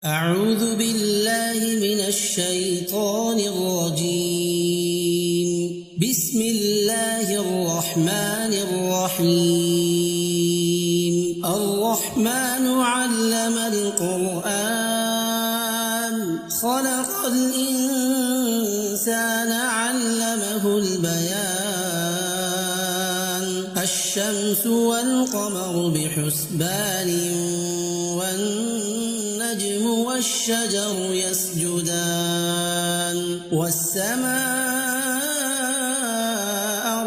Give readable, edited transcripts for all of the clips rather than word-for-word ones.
أعوذ بالله من الشيطان الرجيم. بسم الله الرحمن الرحيم. الرحمن علم القرآن خلق الإنسان علمه البيان. الشمس والقمر بحسبان والنجم والشجر يسجدان. والسماء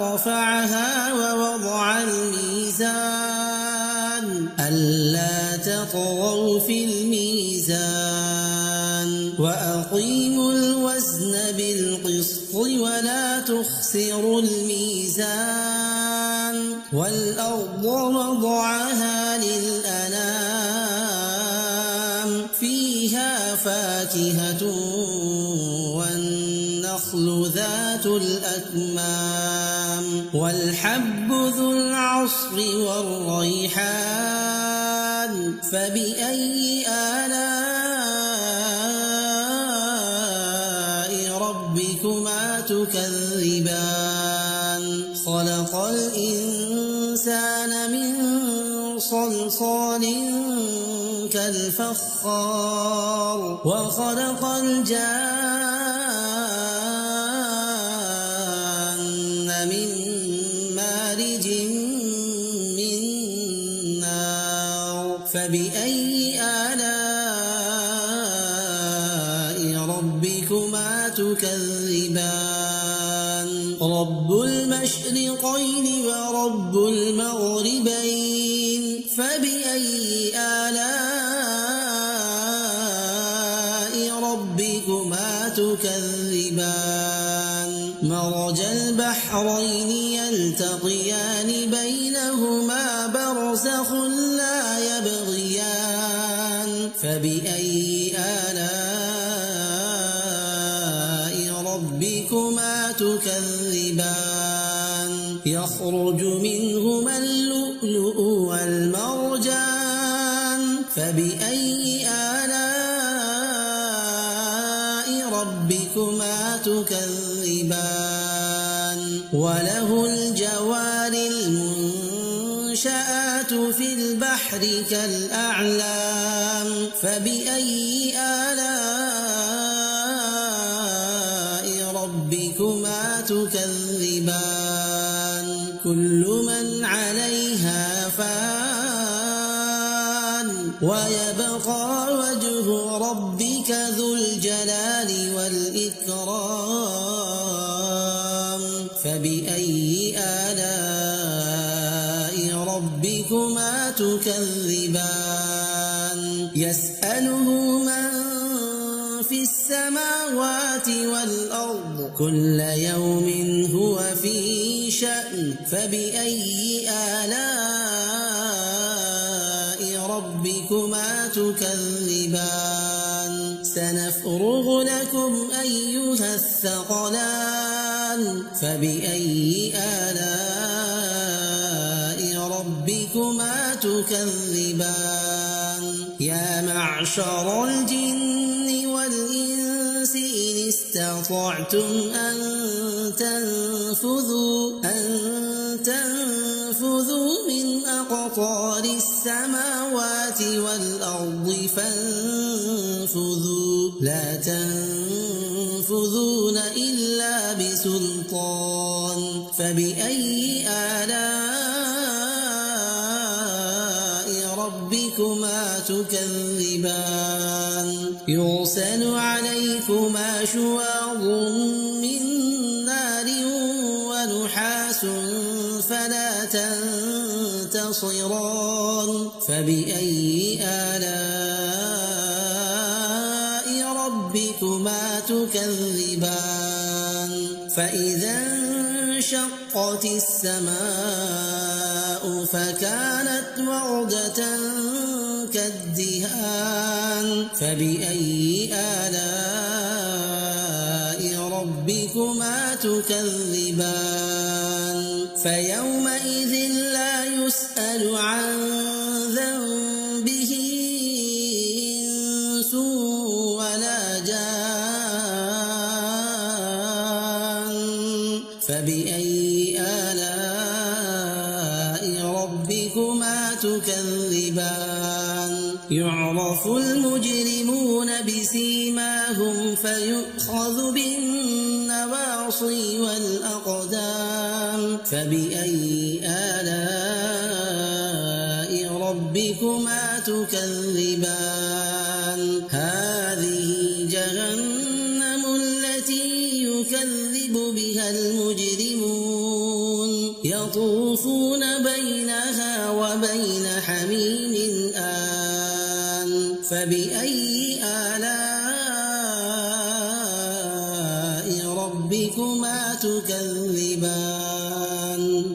رفعها ووضع الميزان ألا تطغوا في الميزان وأقيموا الوزن بالقسط ولا تخسروا الميزان. والأرض وضعها للأنام فيها فاكهة والنخل ذات الأكمام والحب ذو العصف والريحان. فبأي آلاء ربكما تكذبان؟ خلق الإنسان من صلصال كالفخار وخلق الجان من مارج من نار. فبأي آلاء ربكما تكذبان؟ رب المشرقين ورب المغربين. فبأي آلاء ربكما تكذبان؟ مرج البحرين يلتقيان بينهما برزخ لا يبغيان. فبأي آلاء ربكما تكذبان؟ يخرج منهما اللؤلؤ والمرجان. فبأي آلاء ربكما تكذبان؟ وله الجوار المنشآت في البحر كالأعلام. فبأي آلاء ربكما تكذبان؟ كل من عليها فان ويبقى وجه ربك ذو الجلال والإكرام. فبأي آلاء ربكما تكذبان؟ يسأله من في السماوات والأرض كل يوم هو في شأن. فبأي آلاء ربكما تكذبان؟ سنفرغ لكم أيها الثقلان. فبأي آلاء ربكما تكذبان؟ يا معشر الجن والإنس إن استطعتم أن تنفذوا من أقطار السماوات والأرض فانفذوا لا تنفذون إلا بسلطان. فبأي آلاء ربكما تكذبان؟ يرسل عليكما شواظ من نار ونحاس فلا تنتصران. فبأي آلاء ربكما تكذبان؟ فإذا انشقت السماء فكانت وردة كالدهان. فبأي آلاء ربكما تكذبان؟ فيومئذ لا يسأل عن ذنبه ولا جان فبأي آلاء ربكما تكذبان يعرف المجرمون بسيماهم فيؤخذ بالنواصي والأقدام فبأي آلاء ربكما تكذبان هذه جهنم التي يكذب بها المجرمون يطوفون بينها وبين حميم آن فبأي آلاء ربكما تكذبان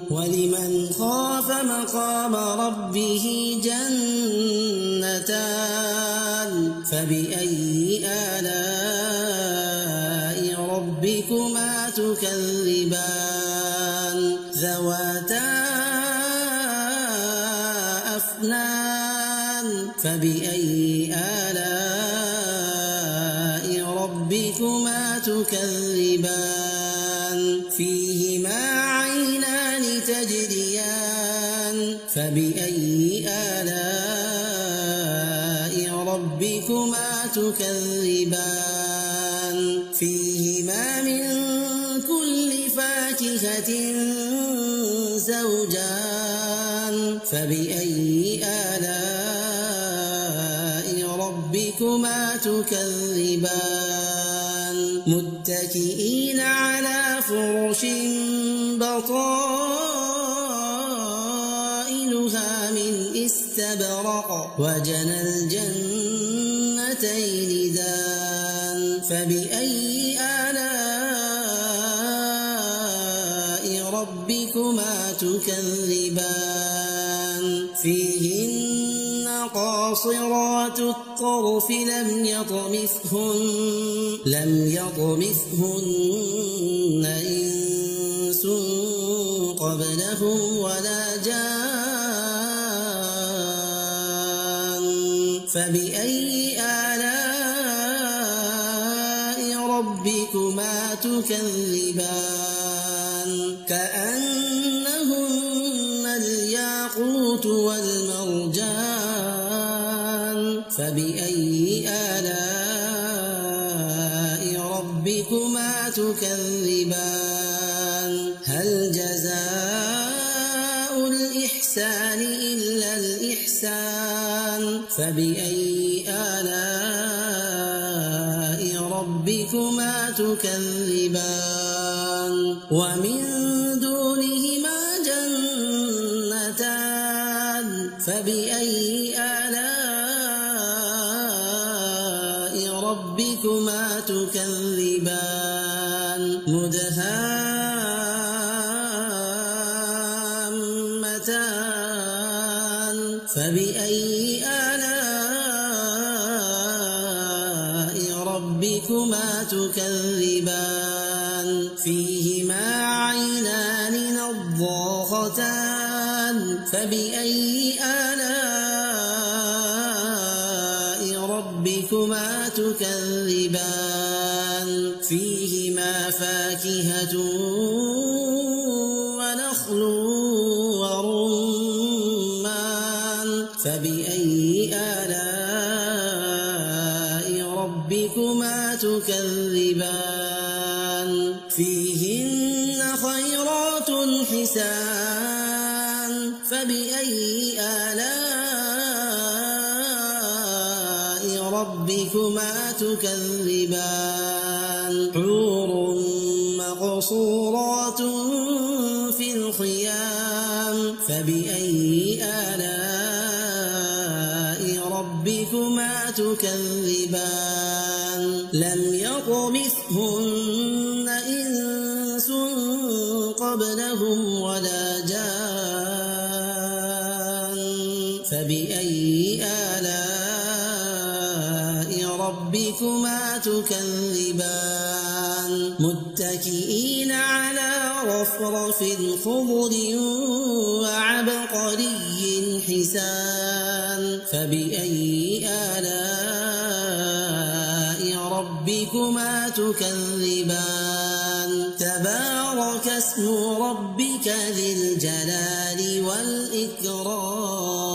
ولمن خاف مقام ربه جنتان فبأي آلاء ربكما تكذبان ذواتا أفنان فبأي آلاء ربكما تكذبان فيهما عينان تجريان فبأي آلاء ربكما تكذبان فيهما من كل فاكهة زوجان فبأي آلاء ربكما تكذبان متكئين على فرش بطائنها من استبرق وجنى الجنتين دان فبأي آلاء ربكما تكذبان فيهن قاصرات الطرف لم يطمثهن إنس قبلهم ولا جان فبأي آلاء ربكما تكذبان كأنهن الياقوت والمرجان فبأي آلاء ربكما تكذبان هل جزاء الإحسان إلا الإحسان فبأي آلاء ربكما تكذبان ومن دونهما جنتان فبأي آلاء ربكما تكذبان مدهامتان فبأي آلاء ربكما تكذبان فيهما عينان نضاختان فبأي آلاء ربكما تكذبان فيهما فاكهة ونخل ورمان فبأي آلاء ربكما تكذبان فيهن خيرات حسان فبأي آلاء ربكما تكذبان حور مقصورات في الخيام فبأي آلاء ربكما تكذبان لم يطمثهن إنس قبلهم ولا جان فبأي آلاء ربكما تكذبان متكئين على رفرف خضر وعبقري حسان فبأي آلاء ربكما تكذبان تبارك اسم ربك ذي الجلال والإكرام